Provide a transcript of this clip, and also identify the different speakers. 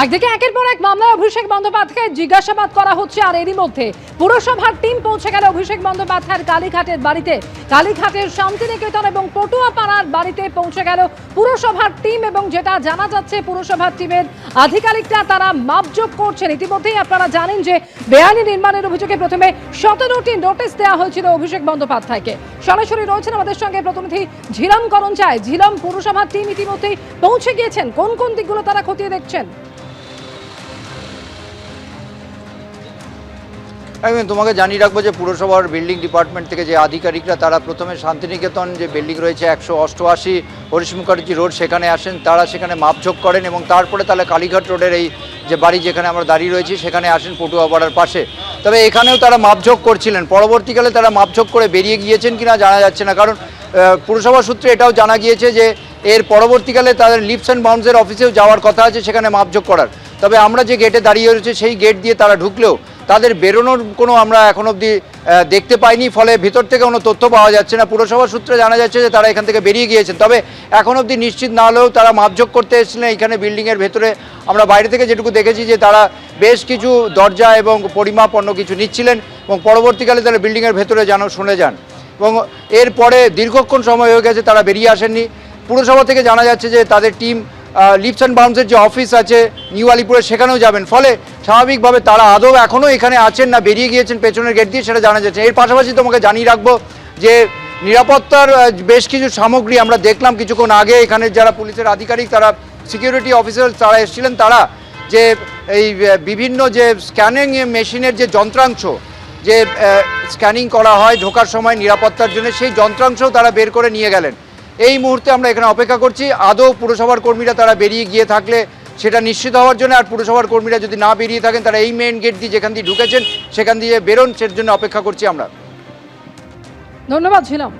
Speaker 1: একদিকে একের পর এক মামলায় অভিষেক বন্দ্যোপাধ্যায় জিজ্ঞাসাবাদ করা হচ্ছে, আর এরই মধ্যে পুরসভার টিম পৌঁছে গেল অভিষেক বন্দ্যোপাধ্যায়ের কালীঘাটের বাড়িতে। কালীঘাটের শান্তিনিকেতন এবং পটুয়াপাড়ার বাড়িতে পৌঁছে গেল পুরসভার টিম, এবং যেটা জানা যাচ্ছে পুরসভার টিমের আধিকারিকরা তারা মাপজোক করছেন। ইতিমধ্যেই আপনারা জানেন যে বেআইনি নির্মাণের অভিযোগে প্রথমে 17টি নোটিশ দেওয়া হয়েছিল অভিষেক বন্দ্যোপাধ্যায়কে। সরাসরি রয়েছেন আমাদের সঙ্গে প্রতিনিধি ঝিলম করঞ্চায়। ঝিলম, পুরসভার টিম ইতিমধ্যেই পৌঁছে গিয়েছেন, কোন কোন দিকগুলো তারা খতিয়ে দেখছেন?
Speaker 2: আমি তোমাকে জানিয়ে রাখবো যে পুরসভার বিল্ডিং ডিপার্টমেন্ট থেকে যে আধিকারিকরা তারা প্রথমে শান্তিনিকেতন যে বিল্ডিং রয়েছে 188 হরিশ মুখার্জি রোড, সেখানে আসেন, তারা সেখানে মাপঝোঁক করেন এবং তারপরে তাহলে কালীঘাট রোডের এই যে বাড়ি যেখানে আমরা দাঁড়িয়ে রয়েছি সেখানে আসেন পটুয়াপাড়ার পাশে। তবে এখানেও তারা মাপঝোঁক করছিলেন, পরবর্তীকালে তারা মাপঝোঁক করে বেরিয়ে গিয়েছেন কিনা জানা যাচ্ছে না, কারণ পুরসভা সূত্রে এটাও জানা গিয়েছে যে এর পরবর্তীকালে তাদের লিপস অ্যান্ড বাউন্ডসের অফিসেও যাওয়ার কথা আছে সেখানে মাপঝোঁক করার। তবে আমরা যে গেটে দাঁড়িয়ে রয়েছে সেই গেট দিয়ে তারা ঢুকলেও তাদের বেরোনোর কোনো আমরা এখন অবধি দেখতে পাইনি, ফলে ভিতর থেকে কোনো তথ্য পাওয়া যাচ্ছে না। পুরসভা সূত্রে জানা যাচ্ছে যে তারা এখান থেকে বেরিয়ে গিয়েছেন, তবে এখন অবধি নিশ্চিত না হলেও তারা মাপঝোঁক করতে এসেছিলেন এখানে বিল্ডিংয়ের ভেতরে। আমরা বাইরে থেকে যেটুকু দেখেছি যে তারা বেশ কিছু দরজা এবং পরিমাপ অন্য কিছু নিচ্ছিলেন এবং পরবর্তীকালে তারা বিল্ডিংয়ের ভেতরে যেন শুনে যান, এবং এরপরে দীর্ঘক্ষণ সময় হয়ে গেছে তারা বেরিয়ে আসেননি। পুরসভা থেকে জানা যাচ্ছে যে তাদের টিম লিপস অ্যান্ড বাউন্ডসের যে অফিস আছে নিউ আলিপুরে সেখানেও যাবেন, ফলে স্বাভাবিকভাবে তারা আদৌ এখনও এখানে আছেন না বেরিয়ে গিয়েছেন পেছনের গেট দিয়ে সেটা জানা যাচ্ছে। এর পাশাপাশি তোমাকে জানিয়ে রাখবো যে নিরাপত্তার বেশ কিছু সামগ্রী আমরা দেখলাম কিছুক্ষণ আগে, এখানে যারা পুলিশের আধিকারিক তারা সিকিউরিটি অফিসার তারা এসেছিলেন, তারা যে এই বিভিন্ন যে স্ক্যানিং মেশিনের যে যন্ত্রাংশ যে স্ক্যানিং করা হয় ঢোকার সময় নিরাপত্তার জন্য, সেই যন্ত্রাংশও তারা বের করে নিয়ে গেলেন। এই মুহূর্তে আমরা এখানে অপেক্ষা করছি আদৌ পুরসভার কর্মীরা তারা বেরিয়ে গিয়ে থাকলে সেটা নিশ্চিত হওয়ার জন্য, আর পুরসভার কর্মীরা যদি না বেরিয়ে থাকেন তারা এই মেইন গেট দিয়ে যেখান দিয়ে ঢুকেছেন সেখান দিয়ে বেরোন, সেটার জন্য অপেক্ষা করছি আমরা।
Speaker 1: ধন্যবাদ ঝিলম।